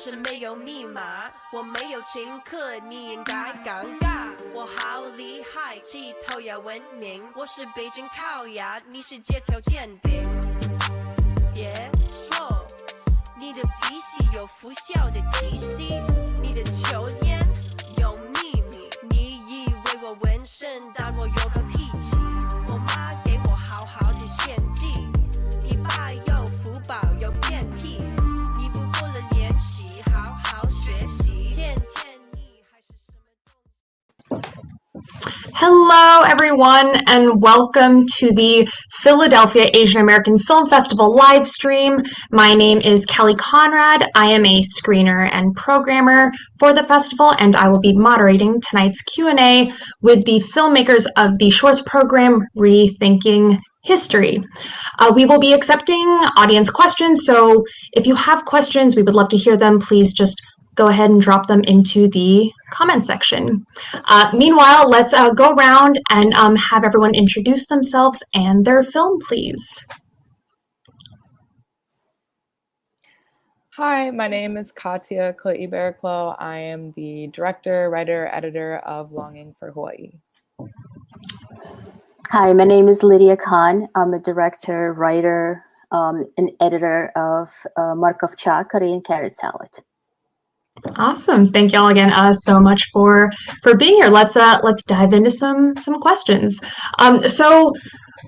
是没有密码，我没有请客，你应该尴尬。我好厉害，气头要文明，我是北京烤鸭，你是街头煎饼。别说你的脾气有腐朽的气息，你的秋天有秘密，你以为我纹身，但我有个脾气。我妈给我好好的献祭，你爸有福报有变屁。Hello, everyone, and welcome to the Philadelphia Asian American Film Festival live stream. My name is Kelly Conrad. I am a screener and programmer for the festival, and I will be moderating tonight's Q&A with the filmmakers of the shorts program, Rethinking History. We will be accepting audience questions, so if you have questions, we would love to hear them. Please just go ahead and drop them into the comment section. Meanwhile, let's go around and have everyone introduce themselves and their film, please. Hi, my name is Katya Klaiberklo. I am the director, writer, editor of Longing for Hawaii. Hi, my name is Lydia Khan. I'm a director, writer, and editor of Markov Cha, Korean Carrot Salad. Awesome. Thank y'all again so much for being here. Let's dive into some questions. So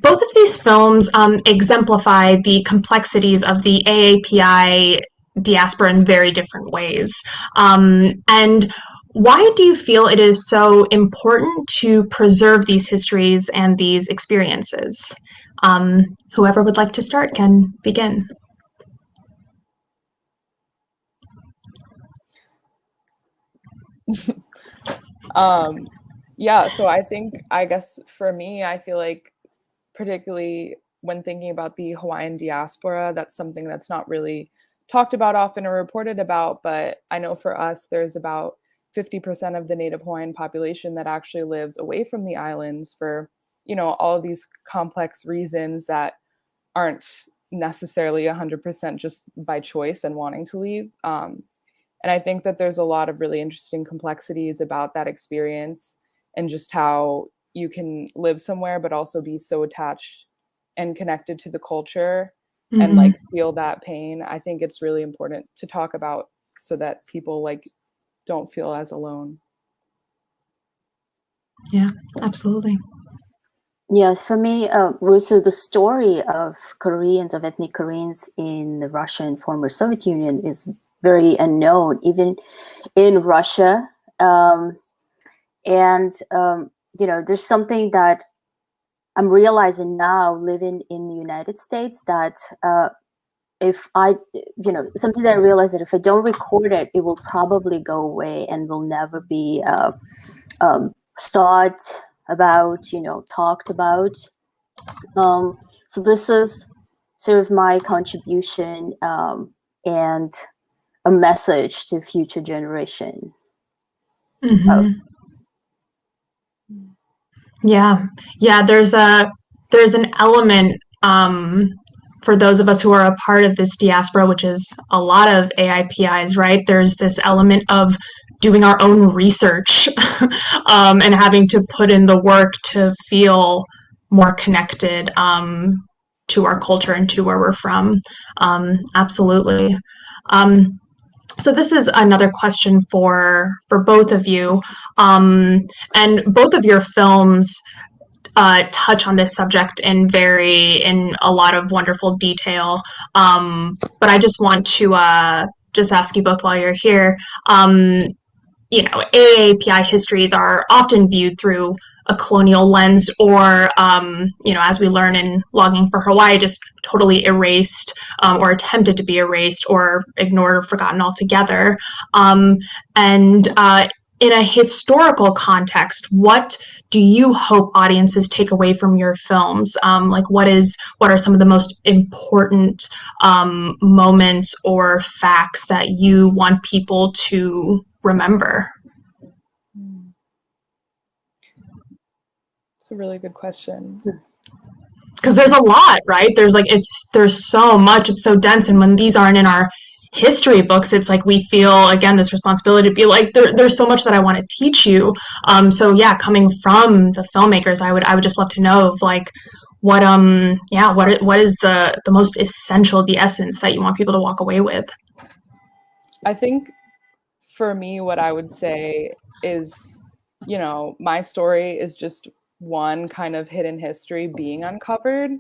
both of these films exemplify the complexities of the AAPI diaspora in very different ways. And why do you feel it is so important to preserve these histories and these experiences? Whoever would like to start can begin. Yeah, so I guess for me, I feel like particularly when thinking about the Hawaiian diaspora, that's something that's not really talked about often or reported about, but I know for us, there's about 50% of the Native Hawaiian population that actually lives away from the islands for, all of these complex reasons that aren't necessarily 100% just by choice and wanting to leave. And I think that there's a lot of really interesting complexities about that experience and just how you can live somewhere, but also be so attached and connected to the culture and feel that pain. I think it's really important to talk about so that people don't feel as alone. Yeah, absolutely. Yes, for me, also the story of Koreans, of ethnic Koreans in the Russian former Soviet Union is very unknown, even in Russia. There's something that I'm realizing now living in the United States that something that I realize that if I don't record it, it will probably go away and will never be thought about, talked about. So this is sort of my contribution and a message to future generations. Yeah, there's an element for those of us who are a part of this diaspora, which is a lot of AIPIs, right? There's this element of doing our own research and having to put in the work to feel more connected to our culture and to where we're from. Absolutely. So this is another question for both of you, and both of your films touch on this subject in a lot of wonderful detail. But I just want to just ask you both while you're here. AAPI histories are often viewed through a colonial lens, or as we learn in Longing for Hawaii, just totally erased or attempted to be erased or ignored or forgotten altogether. in a historical context, what do you hope audiences take away from your films? Like, what are some of the most important moments or facts that you want people to remember? It's a really good question. Because there's a lot, right? There's so much, it's so dense, and when these aren't in our history books, it's like we feel again this responsibility to be like there's so much that I want to teach you. So yeah, coming from the filmmakers, I would just love to know of like what is the most essential, the essence that you want people to walk away with. I think for me, what I would say is, you know, my story is just one kind of hidden history being uncovered.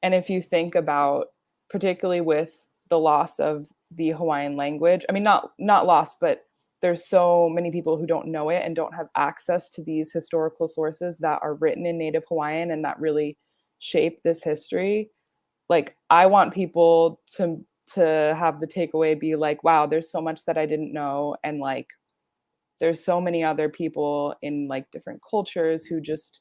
And if you think about, particularly with the loss of the Hawaiian language, I mean, not lost, but there's so many people who don't know it and don't have access to these historical sources that are written in Native Hawaiian and that really shape this history. Like, I want people to have the takeaway be like, wow, there's so much that I didn't know. And like, there's so many other people in like different cultures who just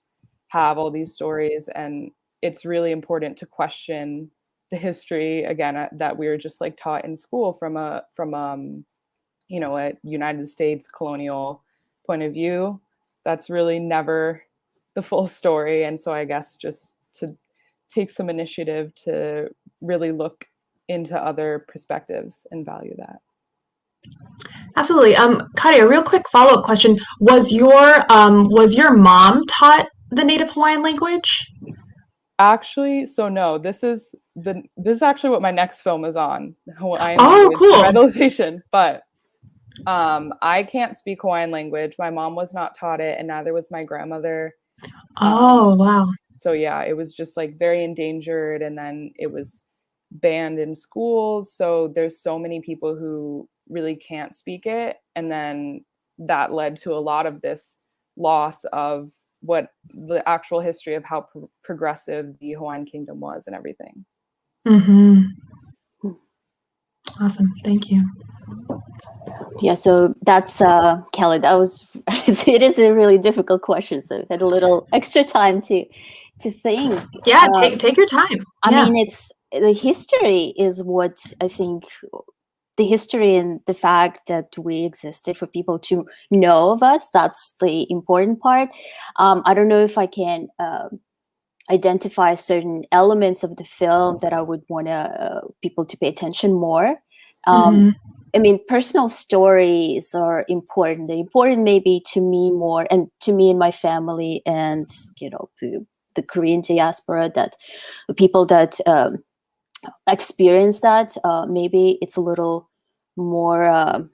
have all these stories. And it's really important to question the history again that we were just like taught in school from a United States colonial point of view. That's really never the full story. And so I guess just to take some initiative to really look into other perspectives and value that. Absolutely. Kari, a real quick follow-up question. Was your mom taught the Native Hawaiian language? Actually, so no, this is actually what my next film is on, Hawaiian language cool. Revitalization. But I can't speak Hawaiian language. My mom was not taught it, and neither was my grandmother. Oh, wow. So yeah, it was just like very endangered, and then it was banned in schools. So there's so many people who really can't speak it, and then that led to a lot of this loss of what the actual history of how progressive the Hawaiian kingdom was and everything. Mm-hmm. Awesome. Thank you. Yeah, so that's Kelly. That was it is a really difficult question. So I had a little extra time to think. Yeah, take your time. I mean, it's the history is what I think. The history and the fact that we existed for people to know of us, that's the important part. I don't know if I can identify certain elements of the film that I would want people to pay attention more. I mean, personal stories are important. They're important maybe to me more, and to me and my family, and you know, the Korean diaspora, that the people that experience that. Maybe it's a little more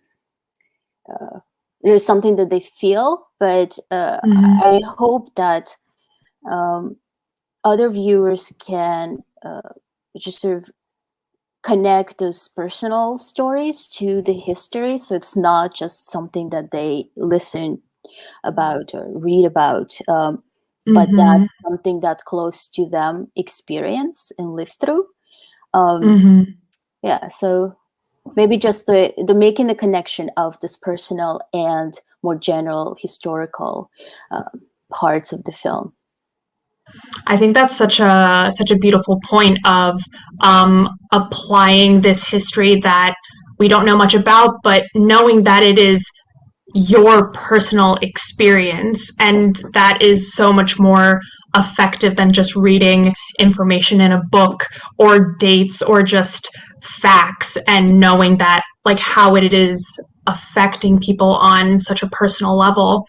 there's something that they feel, but I hope that other viewers can just sort of connect those personal stories to the history, so it's not just something that they listen about or read about, but that's something that close to them experience and live through. Yeah, so maybe just the making the connection of this personal and more general historical parts of the film. I think that's such a beautiful point of applying this history that we don't know much about, but knowing that it is your personal experience, and that is so much more effective than just reading information in a book or dates or just facts, and knowing that like how it is affecting people on such a personal level.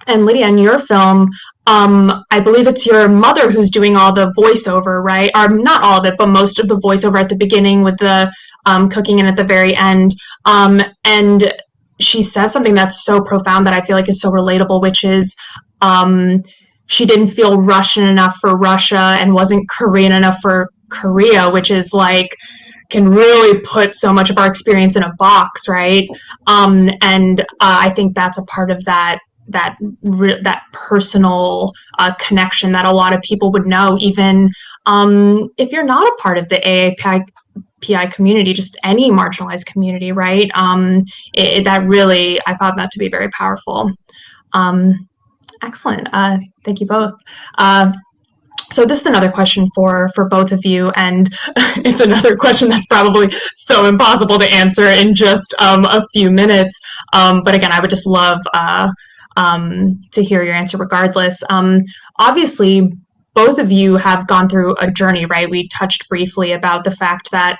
And Lydia, in your film, I believe it's your mother who's doing all the voiceover, right? Or not all of it, but most of the voiceover at the beginning with the cooking and at the very end. And she says something that's so profound that I feel like is so relatable, which is she didn't feel Russian enough for Russia and wasn't Korean enough for Korea, which is like can really put so much of our experience in a box, right? And I think that's a part of that personal connection that a lot of people would know, even if you're not a part of the AAPI PI community, just any marginalized community, right? That really, I found that to be very powerful. Excellent. Thank you both. So this is another question for both of you, and it's another question that's probably so impossible to answer in just a few minutes. But again, I would just love to hear your answer regardless. Obviously, both of you have gone through a journey, right? We touched briefly about the fact that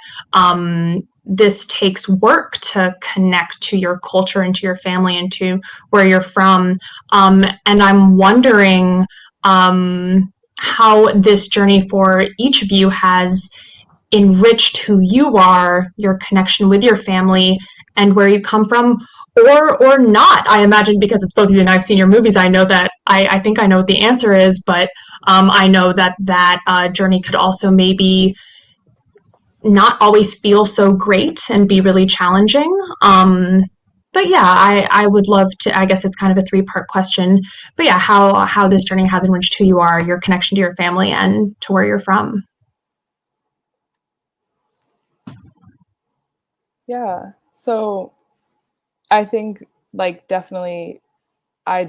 this takes work to connect to your culture and to your family and to where you're from. And I'm wondering how this journey for each of you has enriched who you are, your connection with your family, and where you come from, or not. I imagine because it's both of you and I've seen your movies, I know that I think I know what the answer is, but I know that journey could also maybe not always feel so great and be really challenging. But yeah, I would love to, I guess it's kind of a three-part question, but yeah, how this journey has enriched who you are, your connection to your family, and to where you're from. Yeah, so I think like definitely I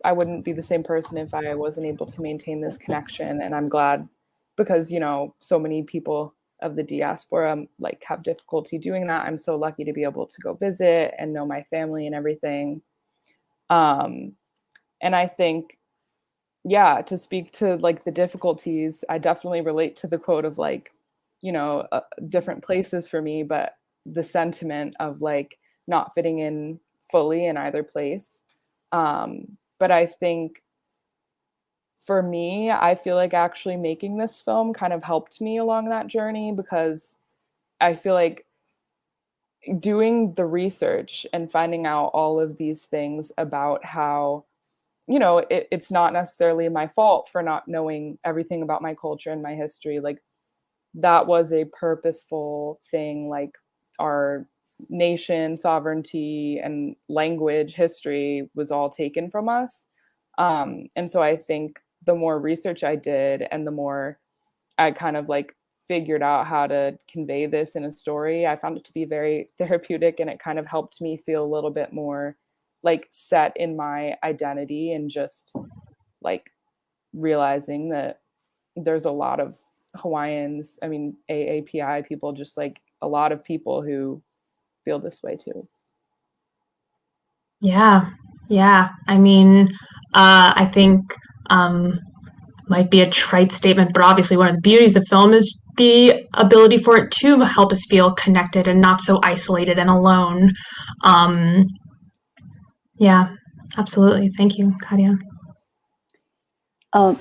wouldn't be the same person if I wasn't able to maintain this connection, and I'm glad because, you know, so many people of the diaspora like have difficulty doing that. I'm so lucky to be able to go visit and know my family and everything. And I think, yeah, to speak to like the difficulties, I definitely relate to the quote of like, you know, different places for me, but the sentiment of like not fitting in fully in either place. But I think for me, I feel like actually making this film kind of helped me along that journey, because I feel like doing the research and finding out all of these things about how, you know, it's not necessarily my fault for not knowing everything about my culture and my history. Like that was a purposeful thing, like our nation, sovereignty, and language, history was all taken from us. And so I think the more research I did and the more I kind of like figured out how to convey this in a story, I found it to be very therapeutic, and it kind of helped me feel a little bit more like set in my identity, and just like realizing that there's a lot of Hawaiians, I mean, AAPI people, just like a lot of people who feel this way too. Yeah. I mean, I think might be a trite statement, but obviously one of the beauties of film is the ability for it to help us feel connected and not so isolated and alone. Yeah, absolutely. Thank you, Kadia.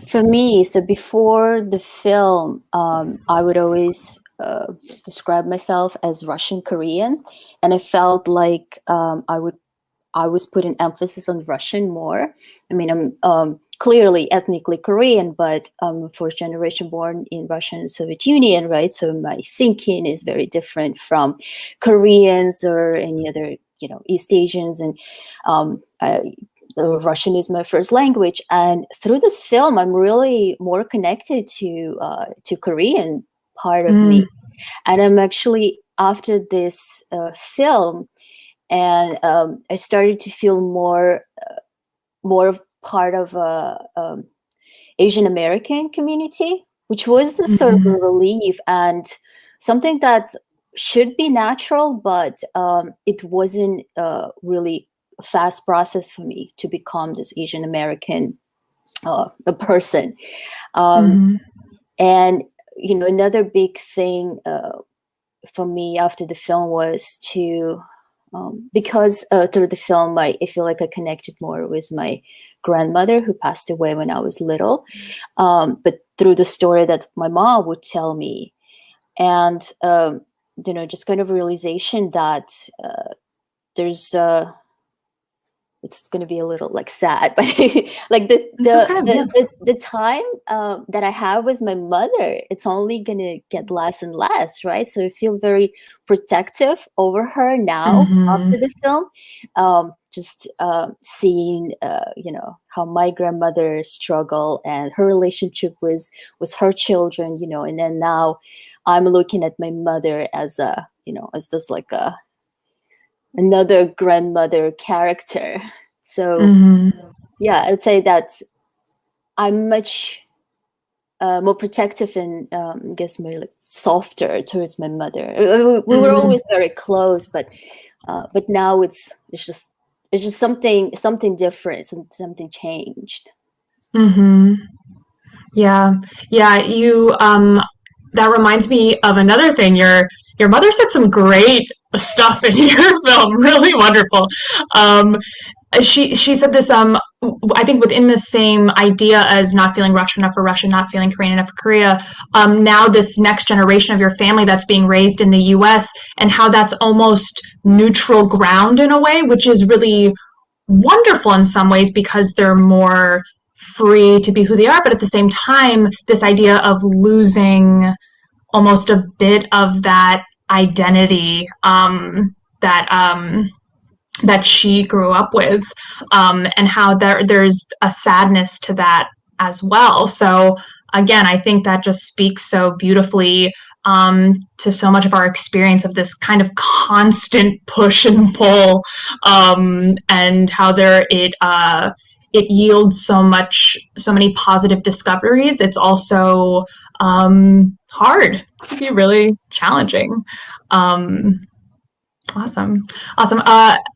For me, so before the film, I would always describe myself as Russian Korean, and I felt like I was putting emphasis on Russian more. I mean, I'm clearly ethnically Korean, but I'm first generation born in Russia and Soviet Union, right? So my thinking is very different from Koreans or any other, you know, East Asians, and Russian is my first language. And through this film, I'm really more connected to Korean part of me. And I'm actually, after this film, and I started to feel more of part of a Asian American community, which was a sort of a relief and something that should be natural, but it wasn't really a fast process for me to become this Asian American a person. And you know, another big thing for me after the film was to because through the film, I feel like I connected more with my grandmother who passed away when I was little, but through the story that my mom would tell me, and you know, just kind of realization that there's it's going to be a little like sad, but like the time that I have with my mother, it's only going to get less and less, right? So I feel very protective over her now after the film. Just seeing, you know, how my grandmother struggled and her relationship with her children, you know, and then now I'm looking at my mother as a, as this like another grandmother character. So yeah, I'd say that I'm much more protective and I guess more like softer towards my mother. We were always very close, but now it's just something different, something changed. Yeah, you that reminds me of another thing. Your mother said some great stuff in your film, really wonderful. She said this I think within the same idea as not feeling Russian enough for Russia, not feeling Korean enough for Korea. Now this next generation of your family that's being raised in the U.S. and how that's almost neutral ground in a way, which is really wonderful in some ways because they're more free to be who they are, but at the same time, this idea of losing almost a bit of that identity that she grew up with, and how there's a sadness to that as well. So again, I think that just speaks so beautifully to so much of our experience of this kind of constant push and pull, and how it yields so many positive discoveries. It's also hard. It can be really challenging. Awesome.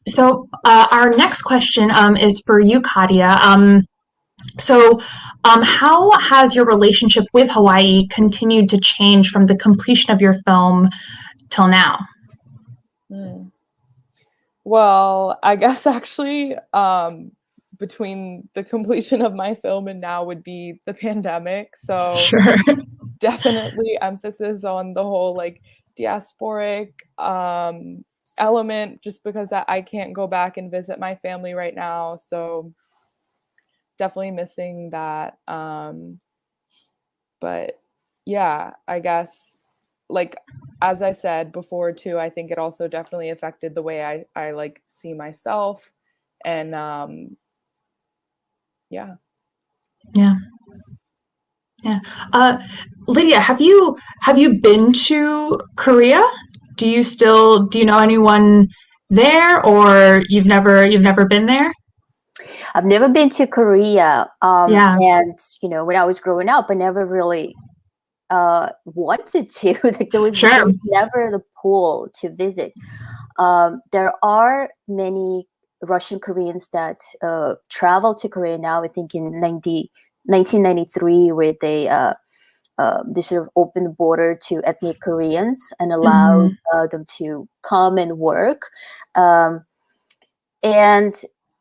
So our next question is for you, Katia. How has your relationship with Hawaii continued to change from the completion of your film till now? Well, I guess actually between the completion of my film and now would be the pandemic. So Sure. Definitely emphasis on the whole like diasporic element, just because I can't go back and visit my family right now. So definitely missing that. But yeah, I guess like, as I said before too, I think it also definitely affected the way I like see myself. And yeah. Lydia, have you been to Korea? Do you know anyone there, or you've never been there? I've never been to Korea. Yeah. And when I was growing up, I never really wanted to. Like there was never the pull to visit. There are many Russian Koreans that travel to Korea now. I think in 1993, where they sort of opened the border to ethnic Koreans and allowed them to come and work. And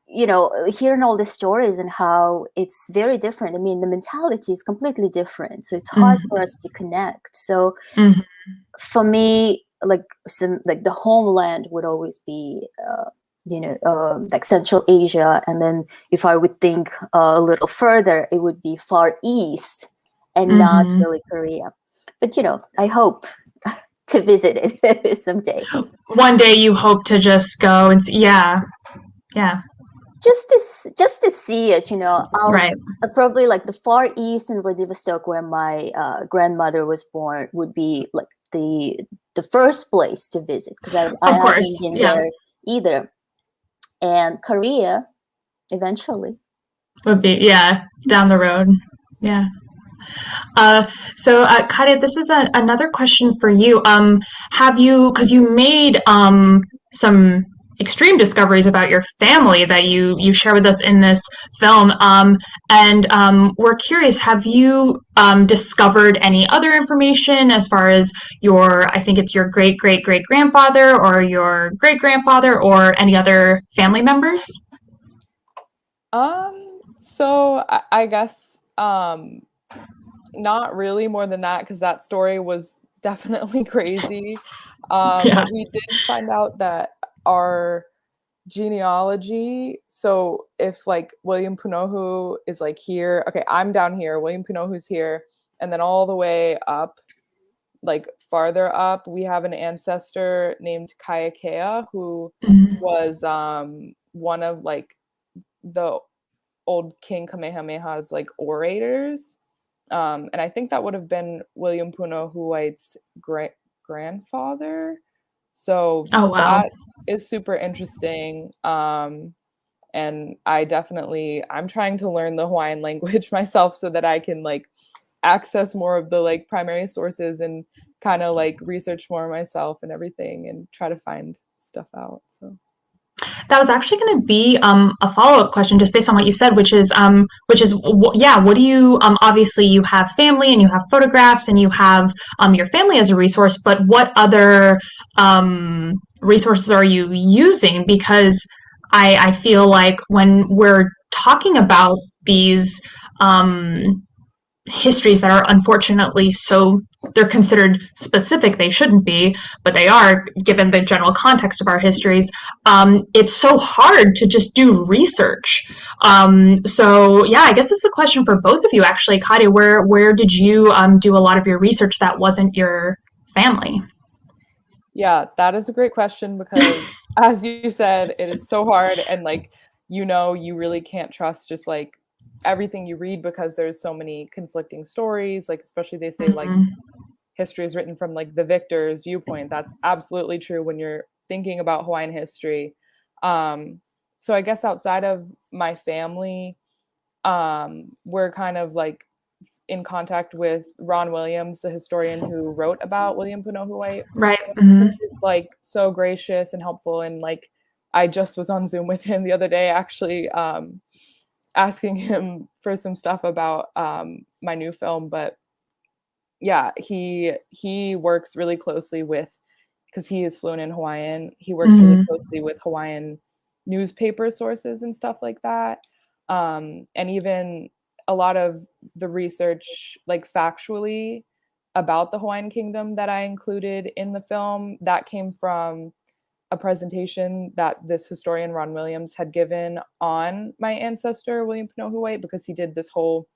hearing all the stories and how it's very different. I mean, the mentality is completely different, so it's hard for us to connect. So for me, like the homeland would always be like Central Asia, and then if I would think a little further, it would be Far East and not really Korea. But I hope to visit it someday. One day you hope to just go and see. Yeah. Just to see it, Right. Probably like the Far East in Vladivostok, where my grandmother was born, would be like the first place to visit, because I haven't been there either. And Korea, eventually, would be down the road. Yeah. So Katia, this is another question for you. Have you, because you made some extreme discoveries about your family that you share with us in this film, and we're curious, have you discovered any other information as far as I think it's your great grandfather or your great grandfather or any other family members? So I guess not really more than that, because that story was definitely crazy. But we did find out that our genealogy, so if like William Punohu is like here, okay, I'm down here, William Punohu's here, and then all the way up, like farther up, we have an ancestor named Kayakea, who was one of like the old King Kamehameha's like orators. And I think that would have been William Puno-Huwait's grandfather. So Oh, wow. that is super interesting. And I'm trying to learn the Hawaiian language myself so that I can like access more of the like primary sources and kind of like research more myself and everything and try to find stuff out. So that was actually going to be a follow-up question just based on what you said, which is what do you obviously you have family and you have photographs and you have your family as a resource, but what other resources are you using? Because I feel like when we're talking about these histories that are unfortunately they're considered specific. They shouldn't be, but they are given the general context of our histories. It's so hard to just do research. So yeah, I guess this is a question for both of you actually. Kadi, where did you do a lot of your research that wasn't your family? Yeah, that is a great question because as you said, it is so hard, and like, you really can't trust just like everything you read because there's so many conflicting stories, like especially they say like history is written from like the victor's viewpoint. That's absolutely true when you're thinking about Hawaiian history. So I guess outside of my family, we're kind of like in contact with Ron Williams, the historian who wrote about William Puno-Huwait. Right. Mm-hmm. He's like so gracious and helpful, and like I just was on Zoom with him the other day actually, asking him for some stuff about my new film. But yeah, he works really closely with, because he is fluent in Hawaiian, he works really closely with Hawaiian newspaper sources and stuff like that. And even a lot of the research, like factually about the Hawaiian Kingdom that I included in the film, that came from a presentation that this historian Ron Williams had given on my ancestor William Puno-Huwait, because he did this whole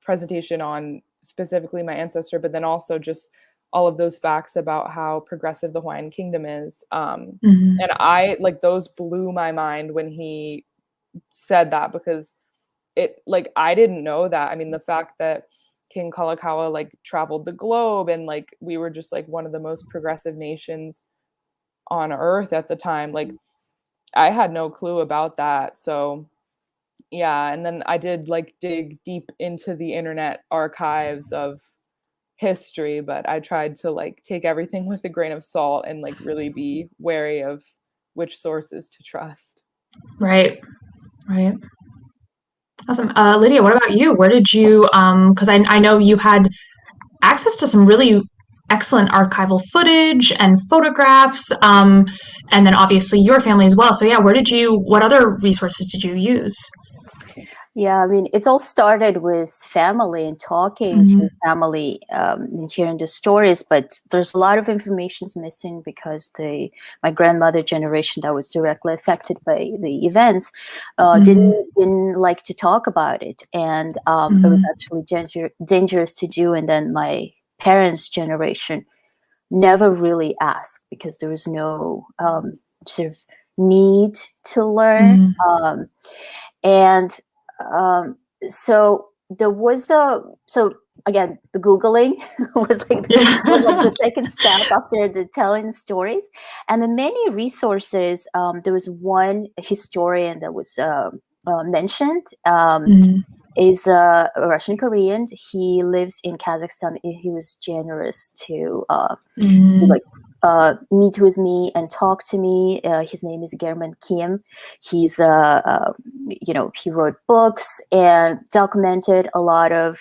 presentation on specifically my ancestor, but then also just all of those facts about how progressive the Hawaiian Kingdom is. And I like those blew my mind when he said that, because it like I didn't know that. I mean, the fact that King Kalakaua like traveled the globe and like we were just like one of the most progressive nations on earth at the time, like I had no clue about that. So yeah, and then I did like dig deep into the internet archives of history, but I tried to like take everything with a grain of salt and like really be wary of which sources to trust. Right. Awesome. Lydia, what about you? Where did you, because I know you had access to some really excellent archival footage and photographs, and then obviously your family as well. So yeah, what other resources did you use? Yeah, I mean, it's all started with family and talking to family and hearing the stories, but there's a lot of information missing because my grandmother generation that was directly affected by the events didn't like to talk about it, and it was actually dangerous to do. And then my parents' generation never really asked because there was no sort of need to learn, and so there was so again, the Googling was like the second step after the telling stories. And the many resources, there was one historian that was mentioned, is a Russian Korean. He lives in Kazakhstan. He was generous to like meet with me and talk to me. His name is German Kim. He's he wrote books and documented a lot of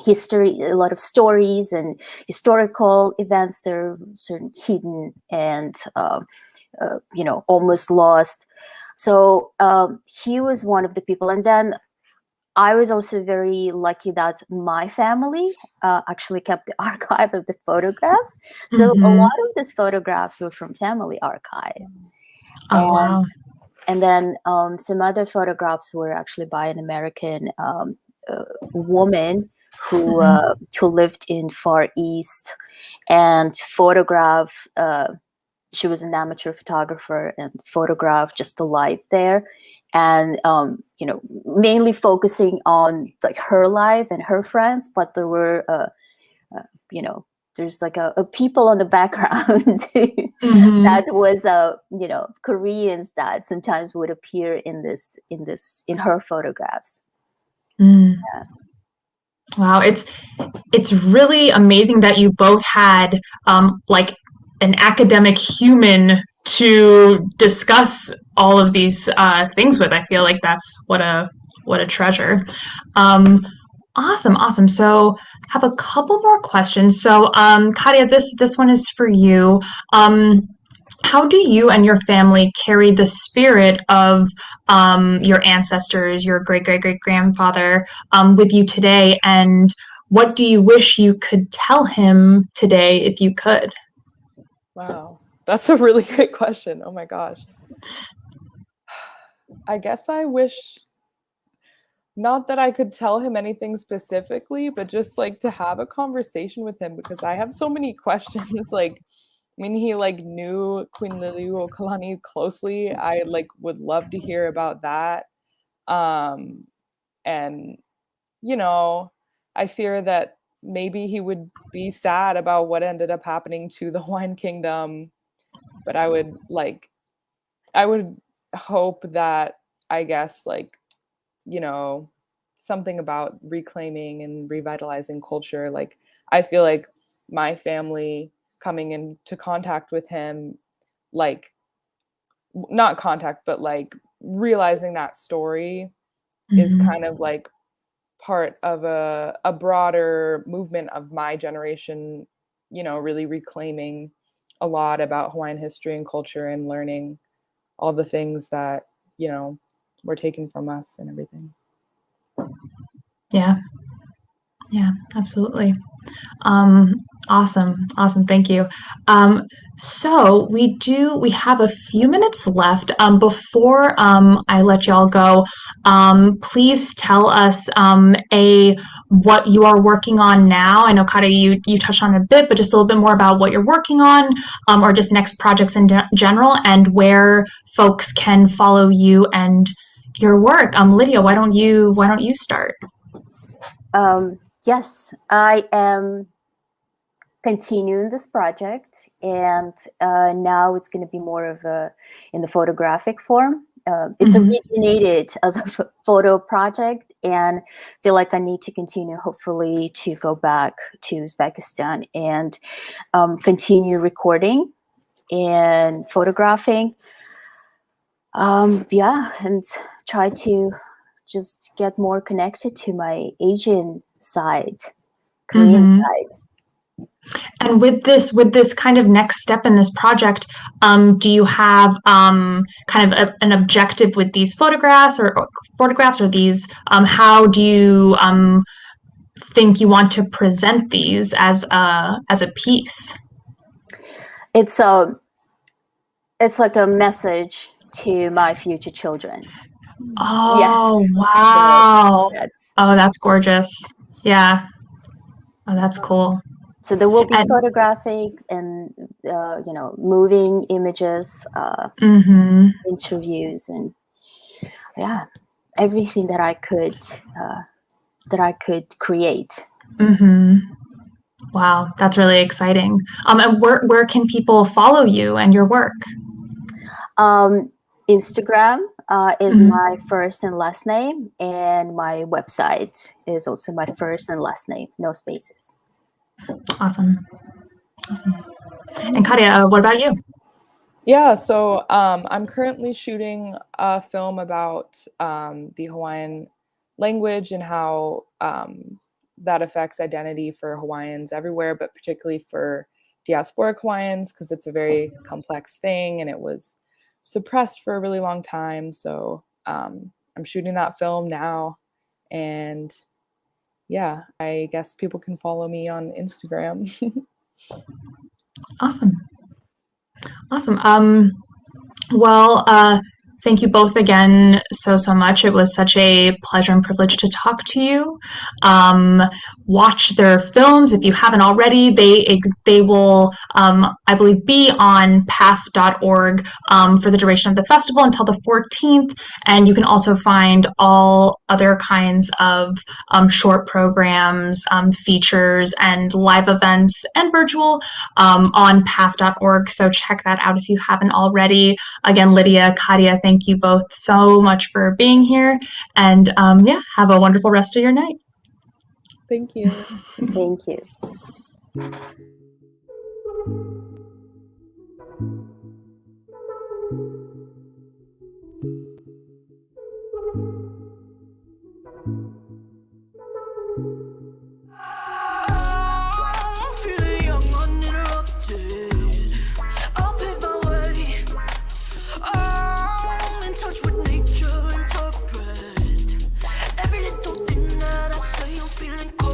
history, a lot of stories and historical events that are sort of hidden and almost lost. So he was one of the people. And then I was also very lucky that my family actually kept the archive of the photographs. So a lot of these photographs were from family archive. Wow. And then some other photographs were actually by an American woman who lived in Far East and photographed. She was an amateur photographer and photographed just the life there. and mainly focusing on like her life and her friends, but there were there's like a people on the background that was Koreans that sometimes would appear in her photographs. Yeah. Wow, it's really amazing that you both had like an academic human to discuss all of these things with. I feel like that's what a treasure. Awesome. So have a couple more questions. So Katia, this one is for you. How do you and your family carry the spirit of your ancestors, your great-great-great-grandfather, with you today? And what do you wish you could tell him today if you could? Wow, that's a really great question. Oh my gosh. I guess I wish not that I could tell him anything specifically, but just like to have a conversation with him, because I have so many questions. Like, I mean, he like knew Queen Liliuokalani closely. I like would love to hear about that. And I fear that maybe he would be sad about what ended up happening to the Hawaiian Kingdom. But I would hope that, I guess, like, something about reclaiming and revitalizing culture. Like, I feel like my family coming into contact with him, like, not contact, but like realizing that story is kind of like part of a broader movement of my generation, really reclaiming a lot about Hawaiian history and culture and learning all the things that, were taken from us and everything. Yeah, absolutely. Awesome. Thank you. So we have a few minutes left. Before I let y'all go, please tell us what you are working on now. I know, Kata, you touched on it a bit, but just a little bit more about what you're working on, or just next projects in general, and where folks can follow you and your work. Lydia, why don't you start? Yes, I am continuing this project, and now it's going to be more of in the photographic form. It's originated as a photo project, and feel like I need to continue, hopefully, to go back to Uzbekistan and continue recording and photographing. And try to just get more connected to my Asian side, Korean side. And with this kind of next step in this project, do you have kind of an objective with these photographs or these? How do you think you want to present these as a piece? It's like a message to my future children. Oh, yes. Wow! That's gorgeous. Yeah. Oh, that's cool. So there will be photographic and moving images, interviews, and everything that I could create. Wow, that's really exciting. And where can people follow you and your work? Instagram is my first and last name, and my website is also my first and last name, no spaces. Awesome. And Katia, what about you? Yeah, so I'm currently shooting a film about the Hawaiian language and how that affects identity for Hawaiians everywhere, but particularly for diasporic Hawaiians, because it's a very complex thing and it was suppressed for a really long time. So I'm shooting that film now, and yeah, I guess people can follow me on Instagram. Awesome. Well, thank you both again so much. It was such a pleasure and privilege to talk to you. Watch their films if you haven't already. They will, I believe, be on path.org for the duration of the festival until the 14th. And you can also find all other kinds of short programs, features, and live events and virtual on path.org. So check that out if you haven't already. Again, Lydia, Katia, thank you both so much for being here. And yeah, have a wonderful rest of your night. Thank you. Thank you. Feeling